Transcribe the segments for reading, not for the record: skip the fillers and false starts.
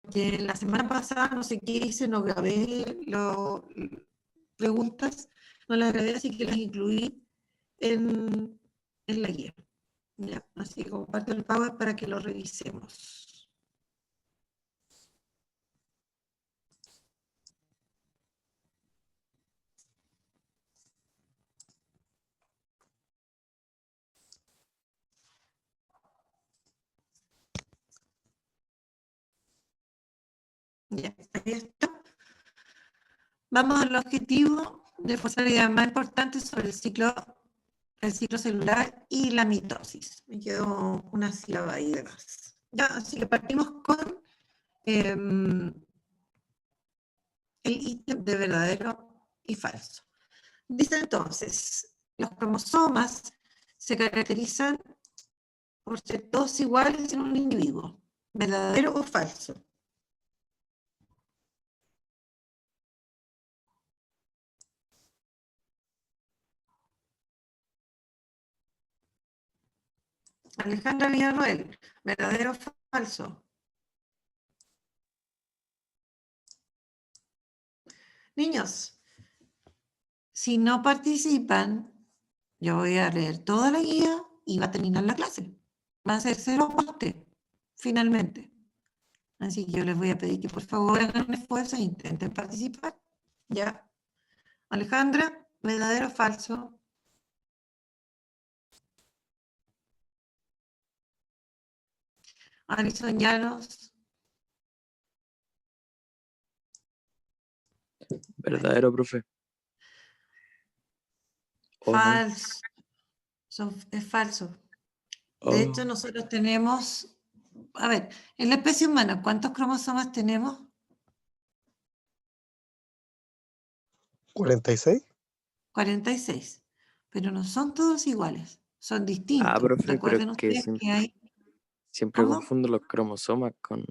porque la semana pasada no sé qué hice, no grabé las preguntas, no las grabé, así que las incluí en la guía. ¿Ya? Así que comparto el Power para que lo revisemos. Ya, ahí está. Vamos al objetivo de funcionalidad más importante sobre el ciclo celular y la mitosis. Me quedó una sílaba ahí de más. Ya, así que partimos con el ítem de verdadero y falso. Dice entonces, los cromosomas se caracterizan por ser todos iguales en un individuo, verdadero o falso. Alejandra Villarroel, verdadero o falso. Niños, si no participan, yo voy a leer toda la guía y va a terminar la clase. Va a ser 0 aporte, finalmente. Así que yo les voy a pedir que por favor hagan un esfuerzo e intenten participar. ¿Ya? Alejandra, ¿verdadero o falso? Alison Llanos. Verdadero, profe. Falso. Es falso. De hecho, nosotros tenemos, a ver, en la especie humana, ¿cuántos cromosomas tenemos? 46. 46. Pero no son todos iguales, son distintos. Profe, Recuerden pero que ustedes que hay... siempre ¿Cómo? confundo los cromosomas con...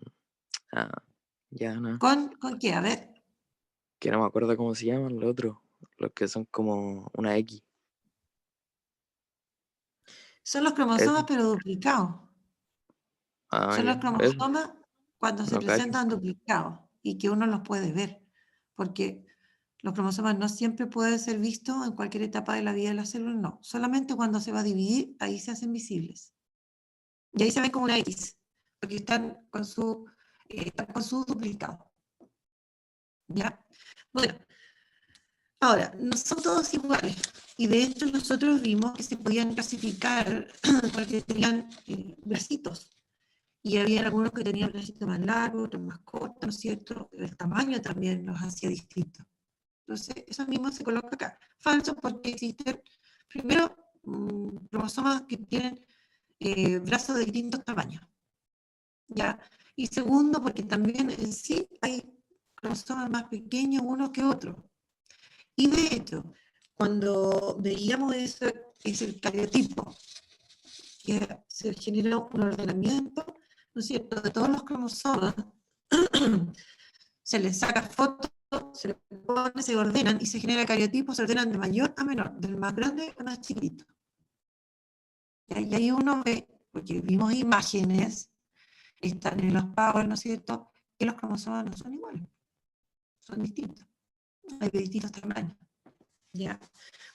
ya no. ¿Con qué? A ver. Que no me acuerdo cómo se llaman los otros. Los que son como una X. Son los cromosomas, pero duplicados. Son los Ya. cromosomas cuando se No cacho. presentan duplicados y que uno los puede ver, porque los cromosomas no siempre pueden ser vistos en cualquier etapa de la vida de la célula, no. Solamente cuando se va a dividir, ahí se hacen visibles. Y ahí se ven como una X, porque están con su duplicado. ¿Ya? Bueno, ahora, no son todos iguales. Y de hecho nosotros vimos que se podían clasificar porque tenían bracitos. Y había algunos que tenían bracitos más largos, otros más cortos, ¿no es cierto? El tamaño también los hacía distintos. Entonces, eso mismo se coloca acá. Falso porque existen, primero, cromosomas que tienen brazos de distintos tamaños. ¿Ya? Y segundo, porque también en sí hay cromosomas más pequeños unos que otros. Y de hecho, cuando veíamos eso, es el cariotipo, que se generó un ordenamiento, ¿no es cierto?, de todos los cromosomas, se les saca fotos, se les pone, se ordenan y se genera cariotipos, se ordenan de mayor a menor, del más grande al más chiquitito. Y ahí uno ve, porque vimos imágenes, están en los Power, ¿no es cierto?, que los cromosomas no son iguales, son distintos, hay de distintos tamaños. ¿Ya?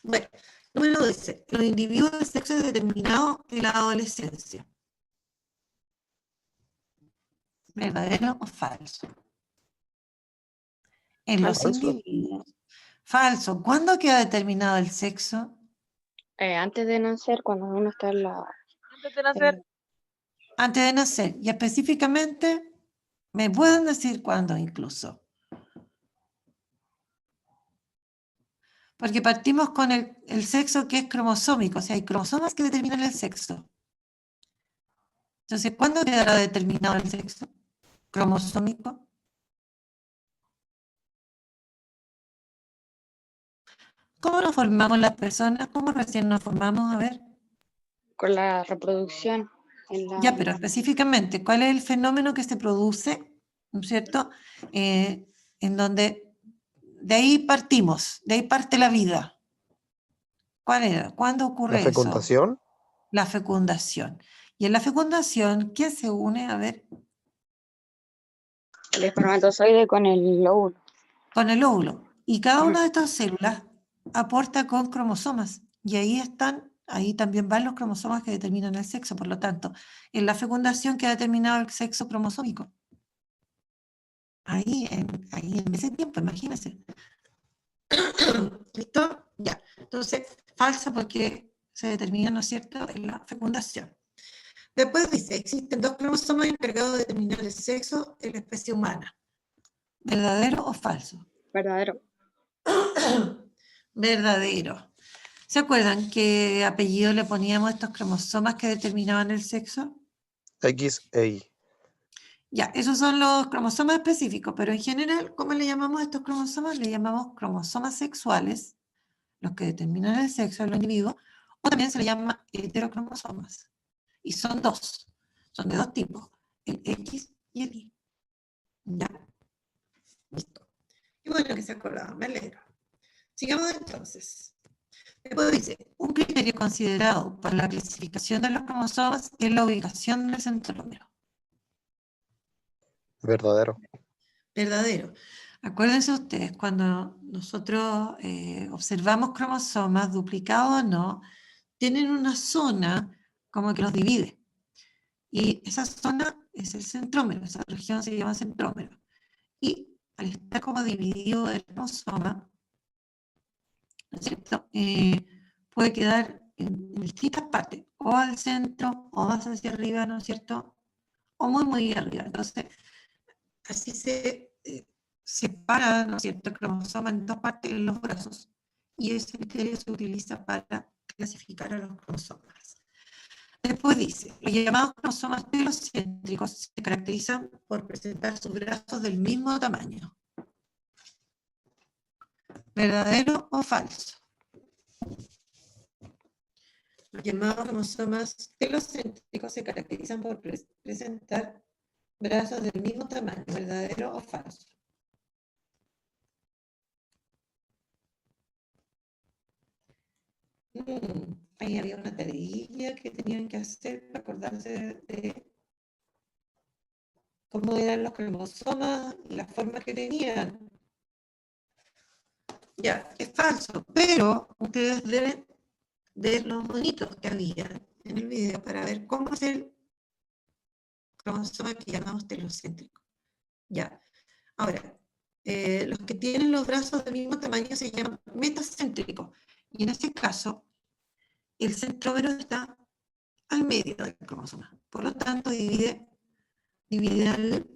Bueno, número 12. Los individuos de sexo determinado en la adolescencia. ¿Verdadero o falso? En los Falso. individuos. Falso. ¿Cuándo queda determinado el sexo? Antes de nacer, cuando uno está en la... Antes de nacer. Antes de nacer. Y específicamente, ¿me pueden decir cuándo incluso? Porque partimos con el sexo que es cromosómico. O sea, hay cromosomas que determinan el sexo. Entonces, ¿cuándo quedará determinado el sexo cromosómico? ¿Cómo nos formamos las personas? ¿Cómo recién nos formamos? A ver. Con la reproducción. Ya, pero específicamente, ¿cuál es el fenómeno que se produce, ¿no es cierto? En donde de ahí partimos, de ahí parte la vida. ¿Cuál era? ¿Cuándo ocurre La fecundación. eso? La fecundación. Y en la fecundación, ¿quién se une? A ver. El espermatozoide con el óvulo. con el óvulo. Y cada Ujú. una de estas células aporta con cromosomas. Y ahí también van los cromosomas que determinan el sexo. Por lo tanto, en la fecundación queda determinado el sexo cromosómico. Ahí en ese tiempo, imagínense. ¿Listo? Ya. Entonces, falsa porque se determina, ¿no es cierto?, en la fecundación. Después dice, existen dos cromosomas encargados de determinar el sexo en la especie humana. ¿Verdadero o falso? Verdadero. Verdadero. ¿Se acuerdan qué apellido le poníamos a estos cromosomas que determinaban el sexo? XY. Ya, esos son los cromosomas específicos, pero en general, ¿cómo le llamamos a estos cromosomas? Le llamamos cromosomas sexuales, los que determinan el sexo del individuo, o también se le llama heterocromosomas. Y son de dos tipos, el X y el Y. Ya, listo. Y bueno, que se acordaban, me alegro. Sigamos entonces. Después dice, un criterio considerado para la clasificación de los cromosomas es la ubicación del centrómero. Verdadero. Verdadero. Acuérdense ustedes, cuando nosotros observamos cromosomas, duplicados o no, tienen una zona como que los divide. Y esa zona es el centrómero, esa región se llama centrómero. Y al estar como dividido el cromosoma, ¿no es cierto?, puede quedar en distintas partes, o al centro, o más hacia arriba, ¿no es cierto?, o muy, muy arriba. Entonces, así se separa, ¿no es cierto?, el cromosoma en dos partes en los brazos, y ese criterio se utiliza para clasificar a los cromosomas. Después dice, los llamados cromosomas telocéntricos se caracterizan por presentar sus brazos del mismo tamaño. ¿Verdadero o falso? Los llamados cromosomas telocéntricos se caracterizan por presentar brazos del mismo tamaño. ¿Verdadero o falso? Ahí había una tareilla que tenían que hacer para acordarse de cómo eran los cromosomas y las formas que tenían. Ya, es falso, pero ustedes deben ver los monitos que había en el video para ver cómo es el cromosoma que llamamos telocéntrico. Ya, ahora, los que tienen los brazos del mismo tamaño se llaman metacéntricos, y en este caso, el centrómero está al medio del cromosoma. Por lo tanto, divide al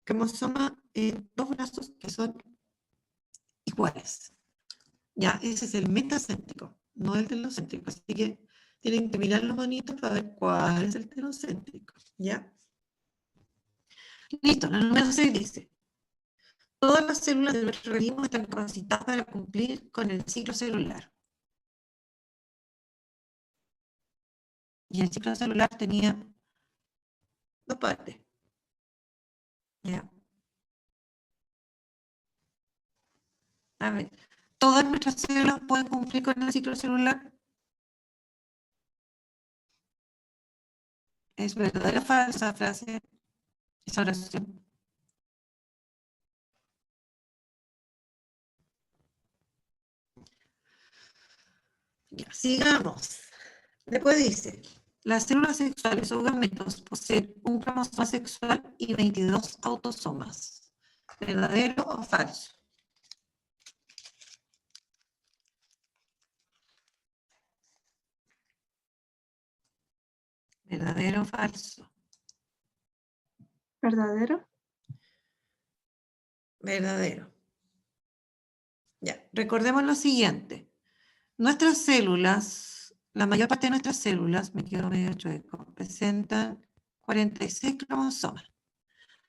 cromosoma en dos brazos que son iguales. Ya, ese es el metacéntrico, no el telocéntrico. Así que tienen que mirar los bonitos para ver cuál es el telocéntrico. ¿Ya? Listo, la número 6 dice, todas las células del organismo están capacitadas para cumplir con el ciclo celular. Y el ciclo celular tenía dos partes. ¿Ya? A ver, ¿todas nuestras células pueden cumplir con el ciclo celular? ¿Es verdadera o falsa frase? Esa oración. Ya, sigamos. Después dice, las células sexuales o gametos poseen un cromosoma sexual y 22 autosomas. ¿Verdadero o falso? ¿Verdadero o falso? ¿Verdadero? Verdadero. Ya, recordemos lo siguiente. Nuestras células, la mayor parte de nuestras células, me quedo medio chueco, presentan 46 cromosomas.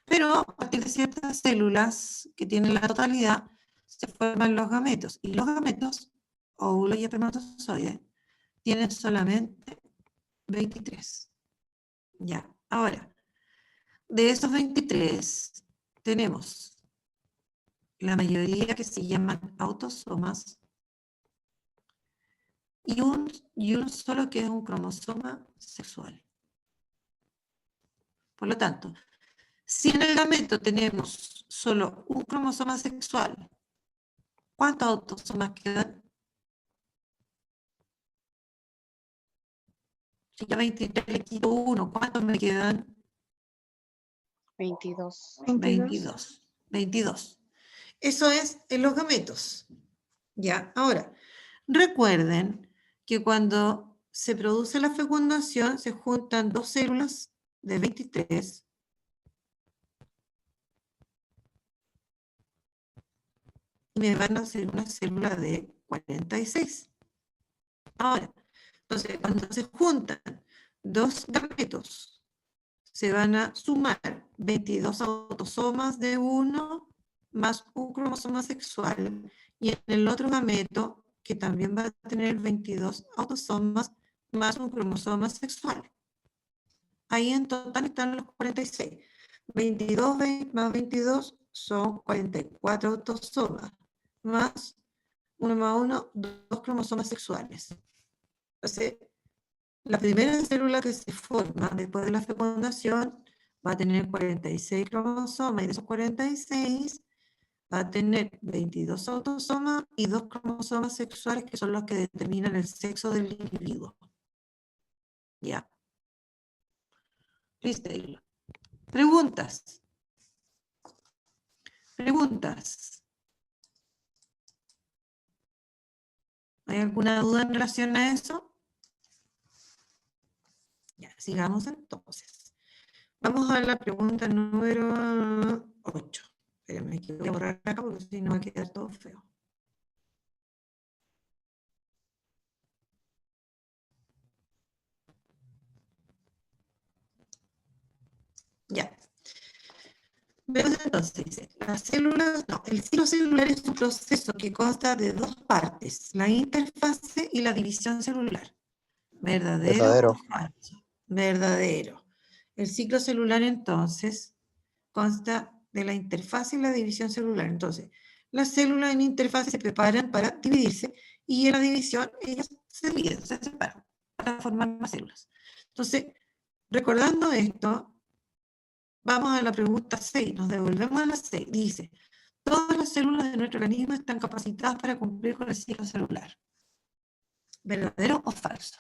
Pero a partir de ciertas células que tienen la totalidad, se forman los gametos. Y los gametos, óvulos y espermatozoides, tienen solamente 23. Ya, ahora, de esos 23, tenemos la mayoría que se llaman autosomas y un solo que es un cromosoma sexual. Por lo tanto, Si en el gameto tenemos solo un cromosoma sexual, ¿cuántos autosomas quedan? Si yo 23 le quito 1, ¿cuántos me quedan? 22. 22. 22. Eso es en los gametos. Ya, ahora, recuerden que cuando se produce la fecundación se juntan dos células de 23 y me van a hacer una célula de 46. Ahora, entonces, cuando se juntan dos gametos, se van a sumar 22 autosomas de uno más un cromosoma sexual, y en el otro gameto, que también va a tener 22 autosomas más un cromosoma sexual. Ahí en total están los 46. 22 más 22 son 44 autosomas, más 1 más 1, 2 cromosomas sexuales. Entonces, la primera célula que se forma después de la fecundación va a tener 46 cromosomas, y de esos 46 va a tener 22 autosomas y 2 cromosomas sexuales, que son los que determinan el sexo del individuo. Ya. Listo. Preguntas. Preguntas. ¿Hay alguna duda en relación a eso? Ya, sigamos entonces. Vamos a la pregunta número 8. Espérenme que voy a borrar acá porque si no va a quedar todo feo. Ya. Veamos entonces, dice, las células, no, el ciclo celular es un proceso que consta de dos partes, la interfase y la división celular. ¿Verdadero Verdadero. o falso? Verdadero. El ciclo celular entonces consta de la interfase y la división celular. Entonces, las células en interfase se preparan para dividirse y en la división ellas se dividen, se separan para formar más células. Entonces, recordando esto, vamos a la pregunta 6, nos devolvemos a la 6. Dice, todas las células de nuestro organismo están capacitadas para cumplir con el ciclo celular. ¿Verdadero o falso?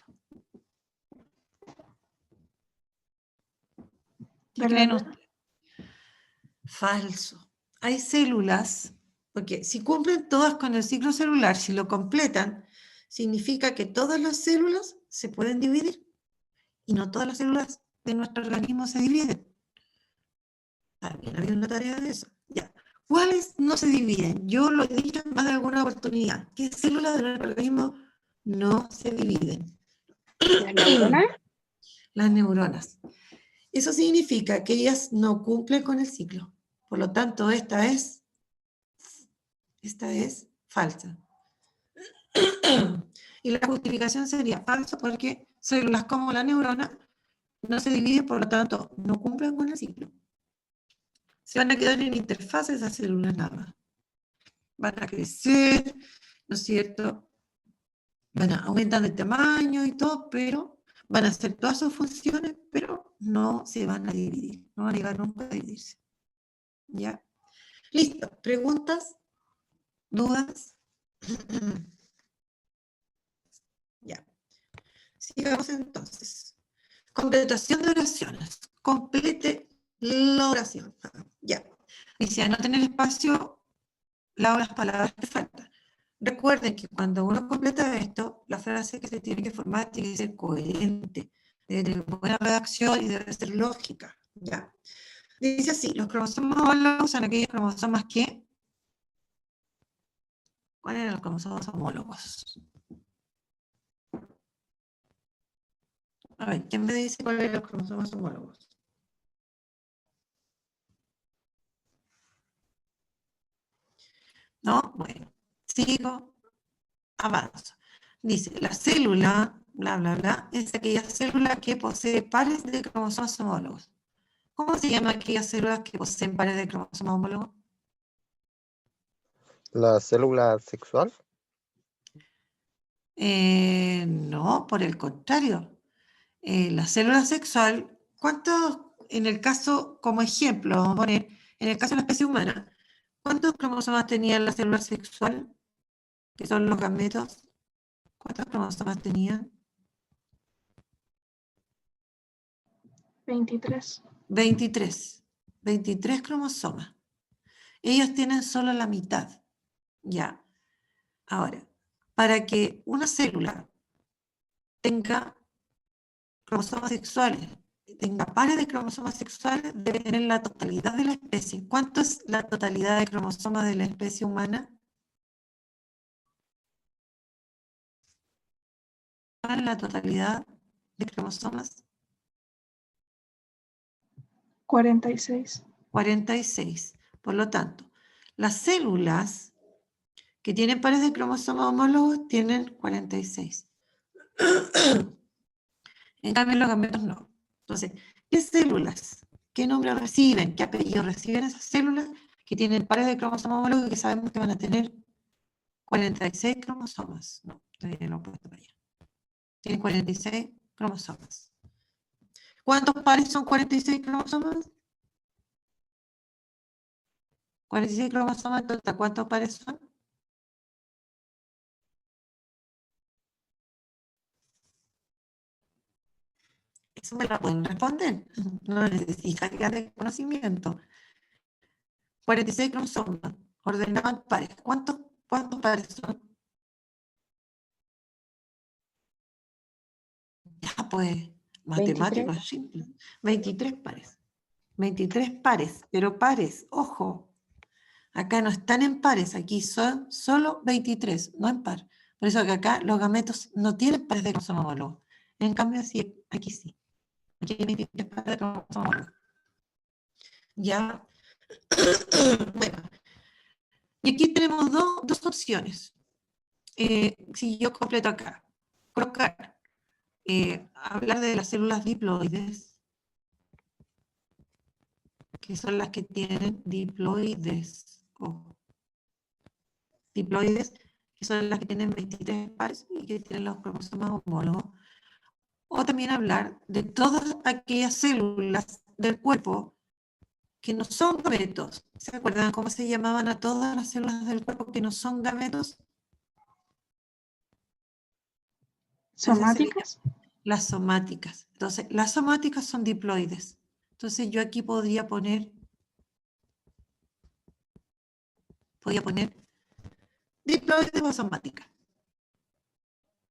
¿Qué creen ustedes? Falso. Hay células, porque si cumplen todas con el ciclo celular, si lo completan, significa que todas las células se pueden dividir y no todas las células de nuestro organismo se dividen. También había una tarea de eso. Ya. ¿Cuáles no se dividen? Yo lo he dicho en más de alguna oportunidad. ¿Qué células de nuestro organismo no se dividen? ¿Las neuronas? Las neuronas. Eso significa que ellas no cumplen con el ciclo. Por lo tanto, esta es falsa. Y la justificación sería falso porque células como la neurona no se dividen, por lo tanto, no cumplen con el ciclo. Se van a quedar en interfaz esas células nada más. Van a crecer, ¿no es cierto? Van a aumentar de tamaño y todo, pero van a hacer todas sus funciones, pero no se van a dividir, no van a llegar nunca a dividirse. ¿Ya? Listo. ¿Preguntas? ¿Dudas? Ya. Sigamos entonces. Completación de oraciones. Complete la oración. Ya. Dice, anota en el espacio las palabras que faltan. Recuerden que cuando uno completa esto, la frase que se tiene que formar tiene que ser coherente, debe tener buena redacción y debe ser lógica. ¿Ya? Dice así, los cromosomas homólogos son aquellos cromosomas que... ¿Cuáles eran los cromosomas homólogos? A ver, ¿quién me dice cuáles eran los cromosomas homólogos? ¿No? Bueno, sigo, avanzo. Dice, la célula, bla, bla, bla, es aquella célula que posee pares de cromosomas homólogos. ¿Cómo se llama aquellas células que poseen pares de cromosomas homólogos? La célula sexual. No, por el contrario. La célula sexual, en el caso, como ejemplo, vamos a poner, en el caso de la especie humana, ¿cuántos cromosomas tenía la célula sexual? Que son los gametos. ¿Cuántos cromosomas tenían? 23. 23. 23 cromosomas. Ellos tienen solo la mitad. Ya. Ahora, para que una célula tenga cromosomas sexuales, tenga pares de cromosomas sexuales, debe tener la totalidad de la especie. ¿Cuánto es la totalidad de cromosomas de la especie humana? ¿Cuál es la totalidad de cromosomas? 46. 46. Por lo tanto, las células que tienen pares de cromosomas homólogos tienen 46. En cambio, los gametos no. Entonces, ¿qué células? ¿Qué nombre reciben? ¿Qué apellido reciben esas células que tienen pares de cromosomas homólogos y que sabemos que van a tener 46 cromosomas? No, todavía lo he puesto para allá. Tienen 46 cromosomas. ¿Cuántos pares son 46 cromosomas? 46 cromosomas en total. ¿Cuántos pares son? Eso me lo pueden responder. No necesitan de conocimiento. 46 cromosomas, ordenados en pares. ¿Cuántos pares son? Ya, pues, matemáticos 23. simples. 23 pares. 23 pares, pero pares, ojo. Acá no están en pares, aquí son solo 23, no en par. Por eso que acá los gametos no tienen pares de cromosomas homólogos. En cambio, sí, aquí sí. Aquí hay 23 pares de cromosomas homólogos. Ya, bueno. Y aquí tenemos dos opciones. Si yo completo acá, colocar, hablar de las células diploides, que son las que tienen diploides, que son las que tienen 23 pares y que tienen los cromosomas homólogos. O también hablar de todas aquellas células del cuerpo que no son gametos. ¿Se acuerdan cómo se llamaban a todas las células del cuerpo que no son gametos? Esas se le Somáticas. las somáticas. Entonces, las somáticas son diploides. Entonces, yo aquí podría poner diploides o somática.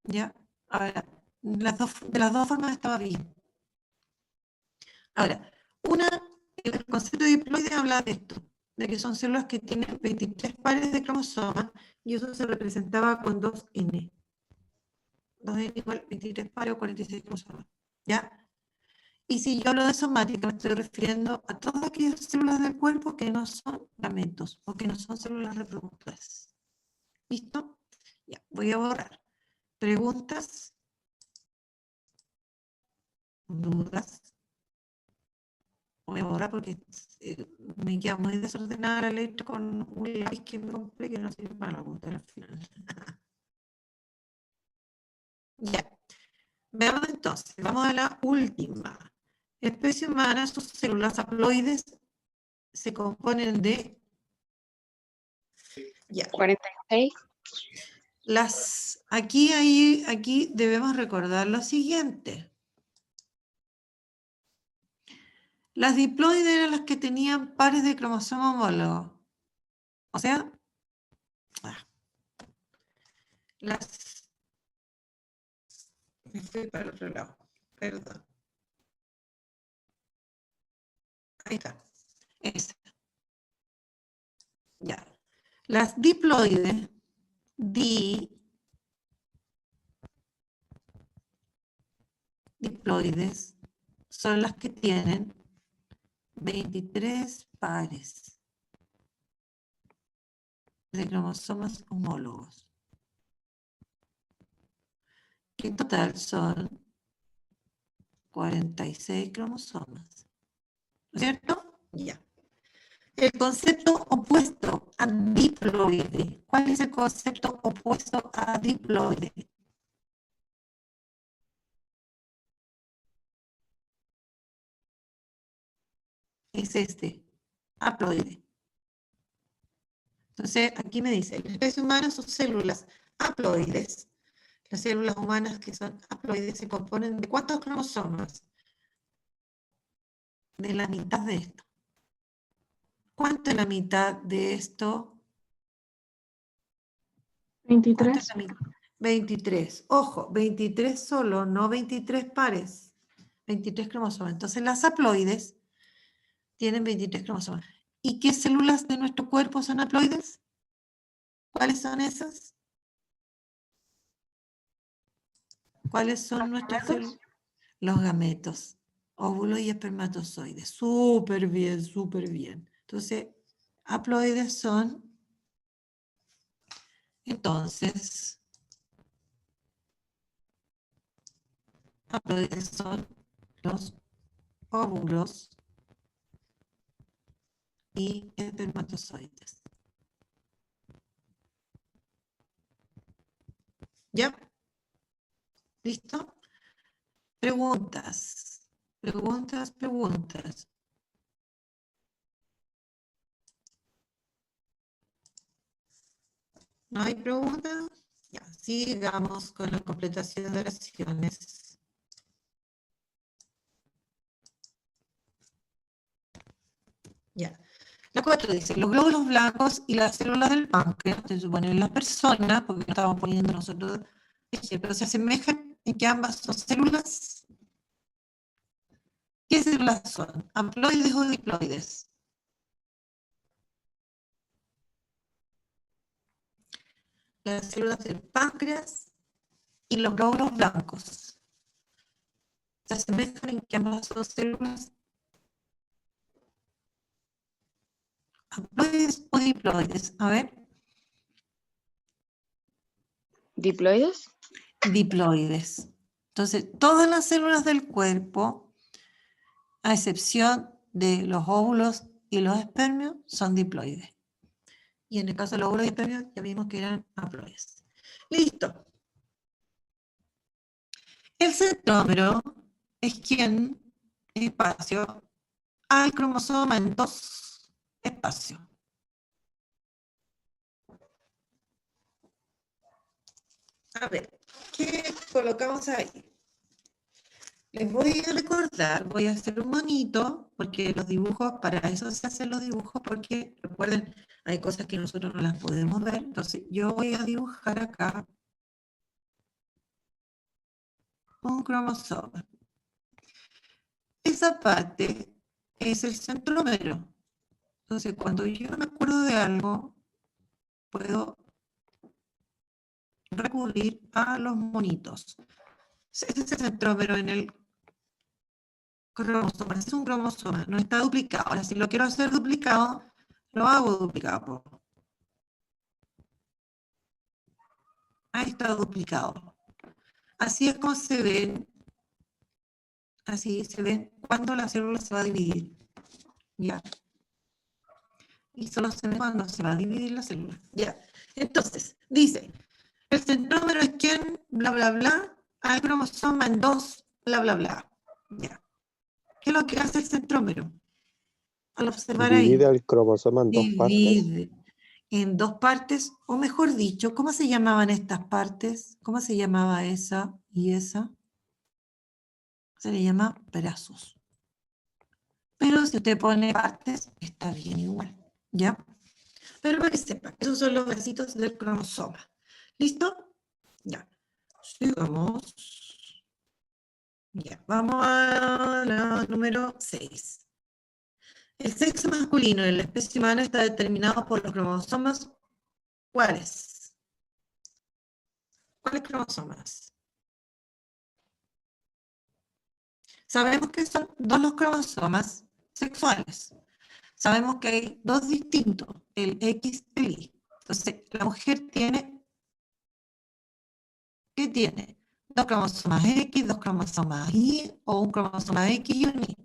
¿Ya? Ahora, de las dos formas estaba bien. Ahora, el concepto de diploide habla de esto, de que son células que tienen 23 pares de cromosomas y eso se representaba con 2N. 2N igual 23 pares o 46 cromosomas. ¿Ya? Y si yo hablo de somática, me estoy refiriendo a todas aquellas células del cuerpo que no son gametos o que no son células reproductoras. ¿Listo? Ya, voy a borrar. ¿Preguntas? ¿Dudas? Voy a borrar porque me queda muy desordenada la letra con un lápiz que me compré que no sirve para la apuntar al final. Ya. Veamos entonces, vamos a la última. Especie humana, sus células haploides se componen de... Ya. 46. Aquí debemos recordar lo siguiente. Las diploides eran las que tenían pares de cromosoma homólogo. O sea, me fui para el otro lado, perdón. Ahí está. Esa. Ya. Las diploides, diploides, son las que tienen 23 pares de cromosomas homólogos. Que en total son 46 cromosomas. ¿No es cierto? Ya. El concepto opuesto a diploide. ¿Cuál es el concepto opuesto a diploide? es este, haploide. Entonces, aquí me dice, las especies humanas son células haploides. Las células humanas que son haploides se componen de ¿cuántos cromosomas? De la mitad de esto. ¿Cuánto es la mitad de esto? ¿Cuánto es 23. la mitad? 23. Ojo, 23 solo, no 23 pares. 23 cromosomas. Entonces las haploides tienen 23 cromosomas. ¿Y qué células de nuestro cuerpo son haploides? ¿Cuáles son esas? ¿Cuáles son nuestras células? Los gametos, óvulos y espermatozoides. Súper bien, súper bien. Entonces, haploides son, entonces, haploides son los óvulos y espermatozoides. ¿Ya? ¿Listo? Preguntas. Preguntas, preguntas. ¿No hay preguntas? Ya, sigamos con la completación de oraciones. Ya. La 4 dice, los glóbulos blancos y las células del páncreas, se supone en las personas, porque no estamos poniendo nosotros ejemplos, se asemejan en que ambas son células. ¿Qué células son? ¿Haploides o diploides? Las células del páncreas y los glóbulos blancos. ¿Se asemejan en que ambas son células? ¿Haploides o diploides? A ver. ¿Diploides? Diploides. Entonces, todas las células del cuerpo, a excepción de los óvulos y los espermios, son diploides. Y en el caso de los óvulos y espermios, ya vimos que eran haploides. Listo. El centrómero es quien, espacio, al cromosoma en 2 espacios. A ver, ¿qué colocamos ahí? Les voy a recordar, voy a hacer un monito, porque los dibujos, para eso se hacen los dibujos, porque recuerden, hay cosas que nosotros no las podemos ver, entonces yo voy a dibujar acá un cromosoma. Esa parte es el centrómero. Entonces, cuando yo no me acuerdo de algo, puedo recurrir a los monitos. Ese es el centrómero en el cromosoma. Ese es un cromosoma, no está duplicado. Ahora, si lo quiero hacer duplicado, lo hago duplicado. Ahí está duplicado. Así es como se ven, así se ven cuando la célula se va a dividir. ¿Ya? Y solo se ve cuando se va a dividir la célula. ¿Ya? Entonces, dice, el centrómero es quien, bla, bla, bla, al cromosoma en 2, bla, bla, bla. ¿Ya? ¿Qué es lo que hace el centrómero? Al observar ahí. Divide el cromosoma en 2 partes. Divide en 2 partes, o mejor dicho, ¿cómo se llamaban estas partes? ¿Cómo se llamaba esa y esa? Se le llama pedazos. Pero si usted pone partes, está bien igual, ¿ya? Pero para que sepa, esos son los pedacitos del cromosoma. ¿Listo? Ya. Sigamos. Ya, vamos a la número 6. El sexo masculino en la especie humana está determinado por los cromosomas. ¿Cuáles? ¿Cuáles cromosomas? Sabemos que son 2 los cromosomas sexuales. Sabemos que hay 2 distintos, el X y el Y. Entonces, la mujer tiene, ¿qué tiene? 2 cromosomas X, 2 cromosomas Y, o un cromosoma X y un Y.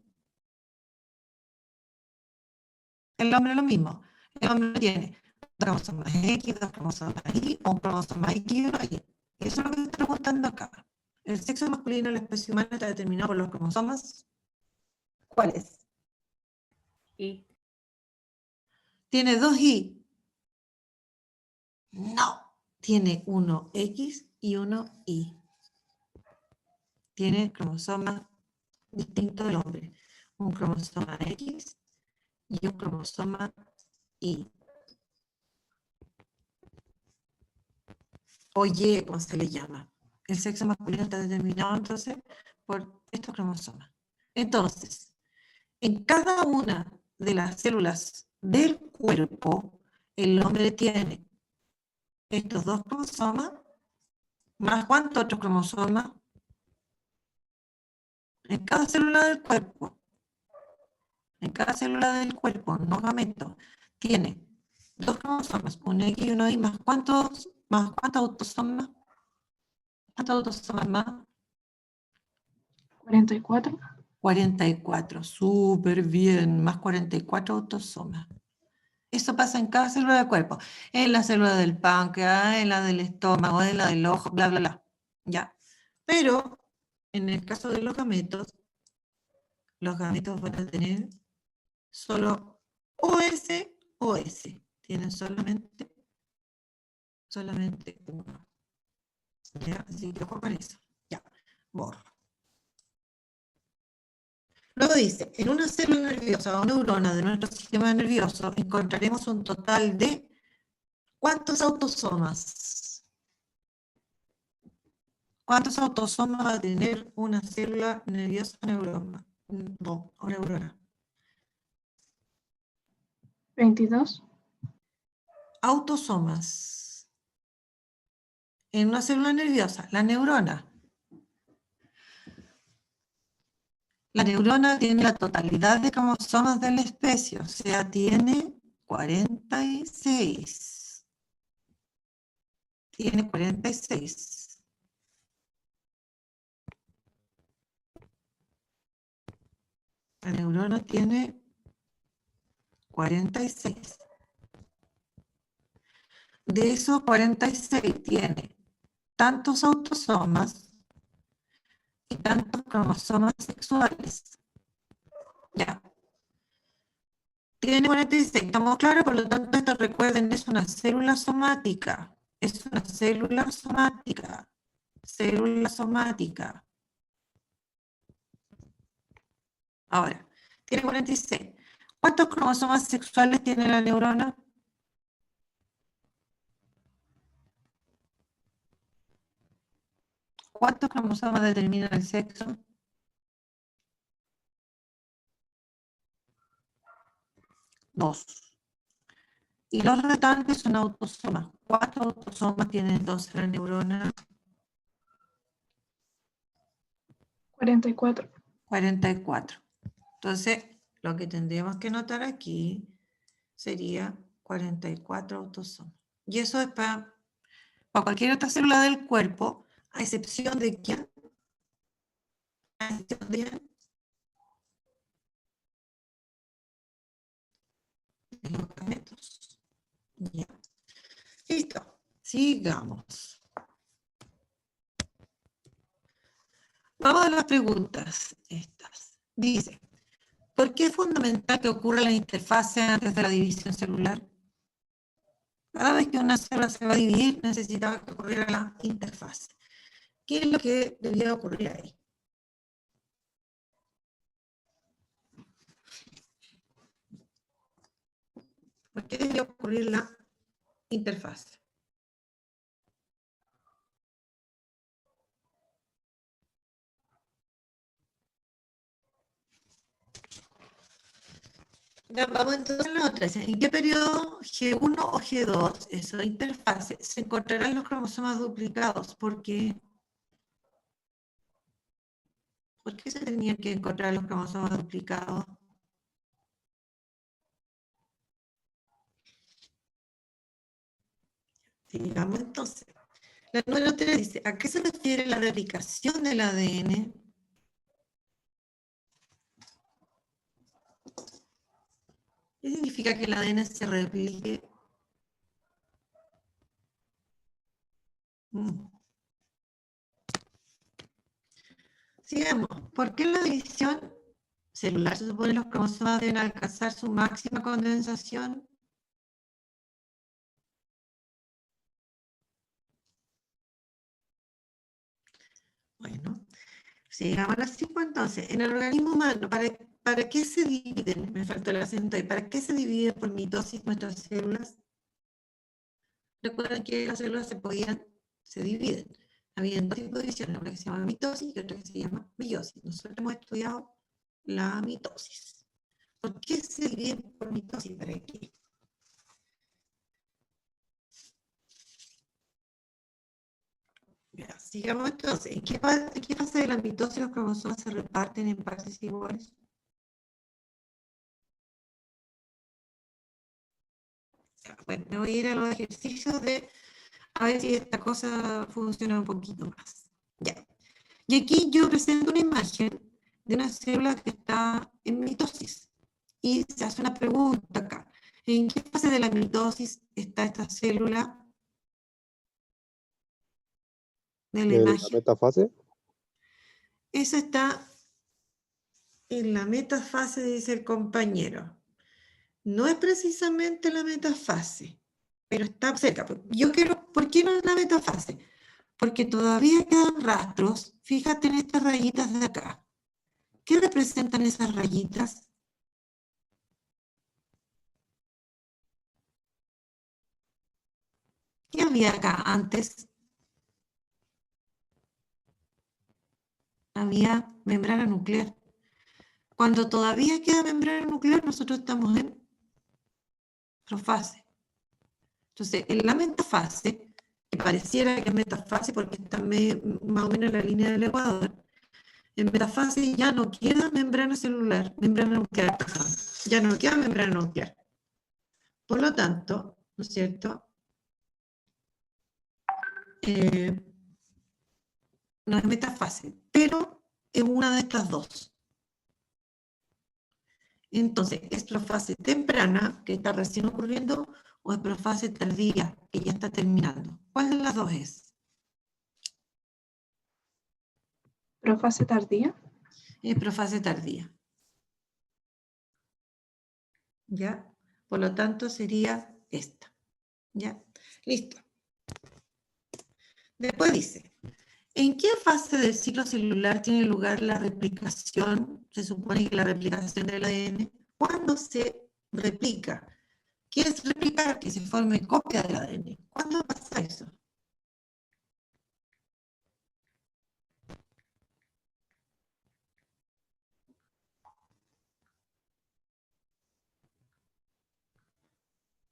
El hombre lo mismo. El hombre tiene 2 cromosomas X, 2 cromosomas Y, o un cromosoma X y uno Y. Eso es lo que estoy preguntando acá. El sexo masculino en la especie humana está determinado por los cromosomas. ¿Cuáles? Y. ¿Tiene 2Y? No, tiene uno X y uno Y. Tiene cromosomas distintos del hombre. Un cromosoma X y un cromosoma Y. O Y, como se le llama. El sexo masculino está determinado entonces por estos cromosomas. Entonces, en cada una de las células del cuerpo, el hombre tiene estos 2 cromosomas, más ¿cuántos otros cromosomas? En cada célula del cuerpo. En cada célula del cuerpo, no gametos, tiene 2 cromosomas, un X y uno Y, más ¿cuántos autosomas? ¿Cuántos autosomas más? 44. 44, súper bien, más 44 autosomas. Eso pasa en cada célula del cuerpo, en la célula del páncreas, en la del estómago, en la del ojo, bla, bla, bla. Ya. Pero, en el caso de los gametos van a tener solo OS. Tienen solamente uno. ¿Ya? Así que ojo con eso. Ya, borro. Luego dice, en una célula nerviosa o neurona de nuestro sistema nervioso encontraremos un total de ¿cuántos autosomas? ¿Cuántos autosomas va a tener una célula nerviosa o neurona? No, o neurona. 22. Autosomas. En una célula nerviosa, la neurona. La neurona tiene la totalidad de cromosomas de la especie, o sea, tiene 46. Tiene 46. La neurona tiene 46. De esos 46 tiene tantos autosomas y tantos cromosomas sexuales. Ya. Tiene 46, estamos claros, por lo tanto, esto recuerden, es una célula somática. Es una célula somática. Célula somática. Ahora, tiene 46. ¿Cuántos cromosomas sexuales tiene la neurona? ¿Cuántos cromosomas determinan el sexo? 2. Y los restantes son autosomas. ¿Cuántos autosomas tiene entonces la neurona? 44. 44. Entonces, lo que tendríamos que notar aquí sería 44 autosomas. Y eso es para cualquier otra célula del cuerpo, a excepción de quién. A excepción de los gametos. Ya. Listo. Sigamos. Vamos a las preguntas estas. Dice, ¿por qué es fundamental que ocurra la interfase antes de la división celular? Cada vez que una célula se va a dividir, necesitaba que ocurriera la interfase. ¿Qué es lo que debía ocurrir ahí? ¿Por qué debía ocurrir la interfase? Ya, vamos entonces a la otra. ¿En qué periodo G1 o G2, esa interfase, se encontrarán los cromosomas duplicados? ¿Por qué? ¿Por qué se tenían que encontrar los cromosomas duplicados? Sigamos entonces. La número 3 dice, ¿a qué se refiere la replicación del ADN? ¿Qué significa que el ADN se replique? Sigamos. ¿Por qué la división celular se supone los cromosomas deben alcanzar su máxima condensación. Bueno, sigamos a las 5 entonces. En el organismo humano, ¿para qué se dividen? Me faltó el acento ahí. ¿Para qué se dividen por mitosis nuestras células? Recuerden que las células se dividen. Había dos tipos de división, una que se llama mitosis y otra que se llama meiosis. Nosotros hemos estudiado la mitosis. ¿Por qué se dividen por mitosis? ¿Para qué? Ya, sigamos entonces. ¿En qué fase de la mitosis los cromosomas se reparten en partes iguales? Ya, bueno, me voy a ir a los ejercicios a ver si esta cosa funciona un poquito más. Ya. Y aquí yo presento una imagen de una célula que está en mitosis. Y se hace una pregunta acá. ¿En qué fase de la mitosis está esta célula de la ¿En la imagen? metafase? Esa está en la metafase, dice el compañero. No es precisamente la metafase, pero está cerca. ¿Por qué no es la metafase? Porque todavía quedan rastros. Fíjate en estas rayitas de acá. ¿Qué representan esas rayitas? ¿Qué había acá antes? Había membrana nuclear. Cuando todavía queda membrana nuclear, nosotros estamos en profase. Entonces, en la metafase, que pareciera que es metafase porque está más o menos en la línea del ecuador, en metafase ya no queda membrana celular, membrana nuclear, perdón, ya no queda membrana nuclear. Por lo tanto, ¿no es cierto? No es metafase, pero es una de estas dos. Entonces, ¿es profase temprana, que está recién ocurriendo, o es profase tardía, que ya está terminando? ¿Cuál de las dos es? Profase tardía. Es profase tardía. ¿Ya? Por lo tanto, sería esta. ¿Ya? Listo. Después dice, ¿en qué fase del ciclo celular tiene lugar la replicación? Se supone que la replicación del ADN. ¿Cuándo se replica? ¿Qué es replicar? Que se forme copia del ADN. ¿Cuándo pasa eso?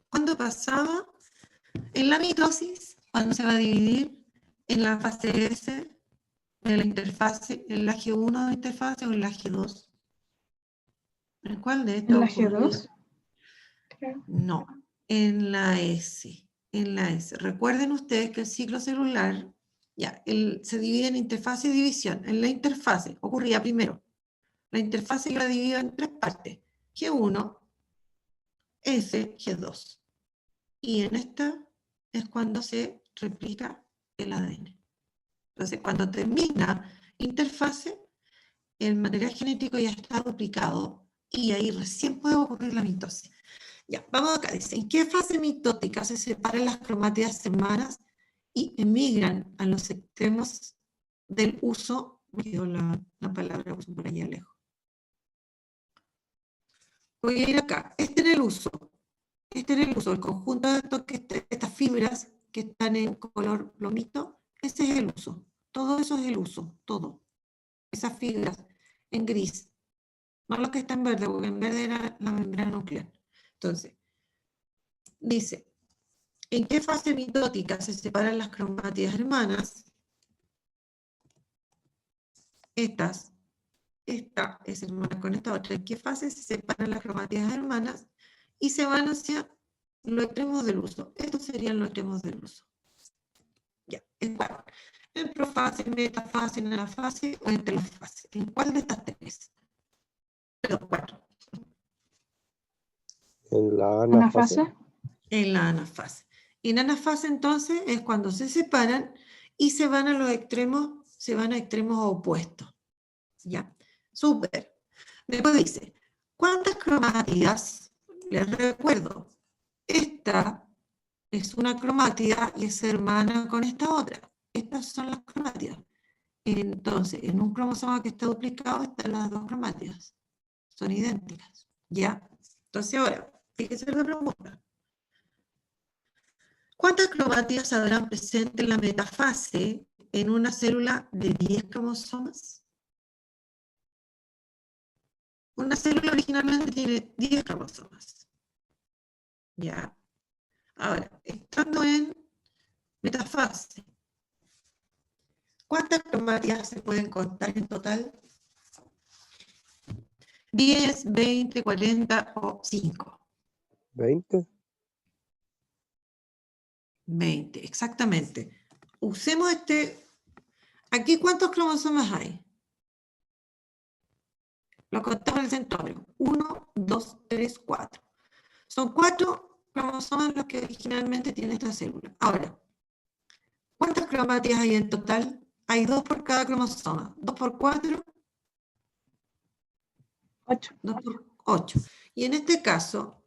¿Cuándo pasaba? En la mitosis, cuando se va a dividir en la fase S, en la interfase, en la G1 de la interfase o en la G2. ¿En cuál de estas En la ocurrió? G2. Creo. No, en la S. En la S. Recuerden ustedes que el ciclo celular se divide en interfase y división. En la interfase ocurría primero. La interfase yo la divido en tres partes. G1, S, G2. Y en esta es cuando se replica el ADN. Entonces, cuando termina interfase, el material genético ya está duplicado y ahí recién puede ocurrir la mitosis. Ya, vamos acá, dice, ¿en qué fase mitótica se separan las cromátidas hermanas y emigran a los extremos del uso? Me quedó la palabra uso por allá lejos. Voy a ir acá, este en el uso. Este en el uso, el conjunto de estas fibras que están en color plomito, ese es el uso. Todo eso es el uso, todo. Esas fibras en gris. No lo que está en verde, porque en verde era la membrana nuclear. Entonces, dice, ¿en qué fase mitótica se separan las cromátidas hermanas? Esta es hermana con esta otra. ¿En qué fase se separan las cromátidas hermanas? Y se van hacia los extremos del uso. Estos serían los extremos del uso. Ya, ¿en cuál? ¿En profase, en metafase, en anafase o en telofase? ¿En cuál de estas tres? Perdón, cuatro. ¿En la Anafase. anafase? En la anafase. En anafase entonces es cuando se separan y se van a extremos opuestos. ¿Ya? Súper. Después dice, ¿cuántas cromátidas? Les recuerdo, esta es una cromátida y es hermana con esta otra. Estas son las cromátidas. Entonces, en un cromosoma que está duplicado están las dos cromátidas. Son idénticas. ¿Ya? Entonces ahora, fíjense la pregunta. ¿Cuántas cromátidas habrán presente en la metafase en una célula de 10 cromosomas? Una célula originalmente tiene 10 cromosomas. ¿Ya? Ahora, estando en metafase, ¿cuántas cromátidas se pueden contar en total? 10, 20, 40 o 5. 20. 20, exactamente. Usemos aquí, ¿cuántos cromosomas hay? Lo contamos en el centrómero. 1, 2, 3, 4. Son 4 cromosomas los que originalmente tiene esta célula. Ahora, ¿cuántas cromátidas hay en total? Hay 2 por cada cromosoma. 2 por 4, 8. 2 por 8. Y en este caso,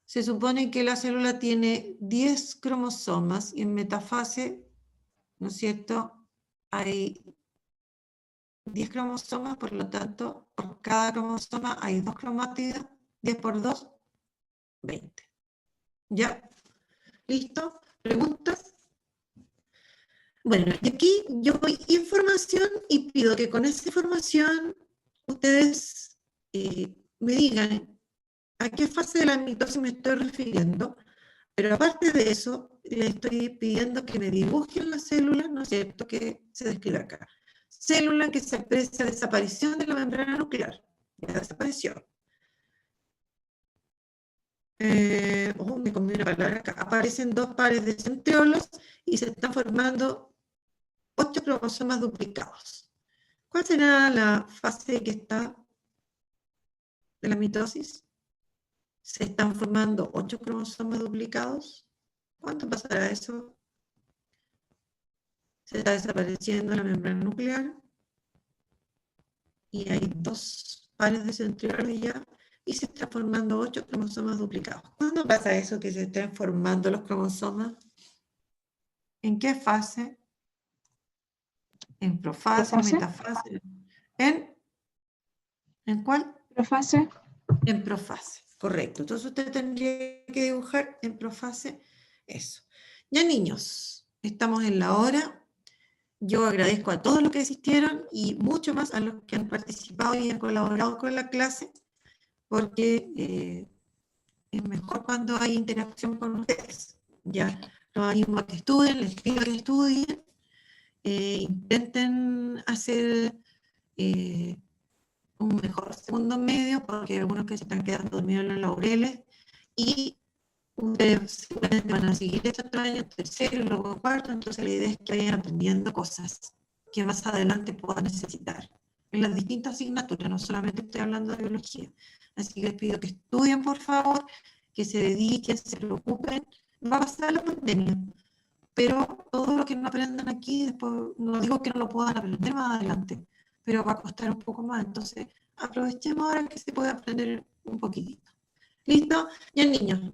se supone que la célula tiene 10 cromosomas y en metafase, ¿no es cierto?, hay 10 cromosomas, por lo tanto, por cada cromosoma hay 2 cromátidas, 10 por 2, 20. ¿Ya? ¿Listo? ¿Preguntas? Bueno, y aquí yo doy información y pido que con esa información ustedes me digan a qué fase de la mitosis me estoy refiriendo, pero aparte de eso, les estoy pidiendo que me dibujen la célula, ¿no es cierto?, que se describe acá. Célula que se aprecia desaparición de la membrana nuclear. Ya desapareció. Me comí una palabra acá. Aparecen 2 pares de centriolos y se están formando 8 cromosomas duplicados. ¿Cuál será la fase que está de la mitosis? Se están formando 8 cromosomas duplicados. ¿Cuánto pasará eso? Se está desapareciendo la membrana nuclear y hay 2 pares de centriolos ya y se están formando 8 cromosomas duplicados. ¿Cuándo pasa eso que se estén formando los cromosomas? ¿En qué fase? ¿En profase, ¿Profase? metafase? ¿En cuál? Profase. En profase, correcto. Entonces usted tendría que dibujar en profase eso. Ya niños, estamos en la hora. Yo agradezco a todos los que asistieron y mucho más a los que han participado y han colaborado con la clase, porque es mejor cuando hay interacción con ustedes. Ya los animo a que estudien, les pido que estudien, intenten hacer un mejor segundo medio, porque hay algunos que se están quedando dormidos en los laureles, y ustedes seguramente van a seguir este otro año, tercero y luego cuarto, entonces la idea es que vayan aprendiendo cosas que más adelante puedan necesitar en las distintas asignaturas, no solamente estoy hablando de biología. Así que les pido que estudien, por favor, que se dediquen, se preocupen. Va a pasar la pandemia, pero todo lo que no aprendan aquí, después, no digo que no lo puedan aprender más adelante, pero va a costar un poco más, entonces aprovechemos ahora que se puede aprender un poquitito. ¿Listo? Ya niños,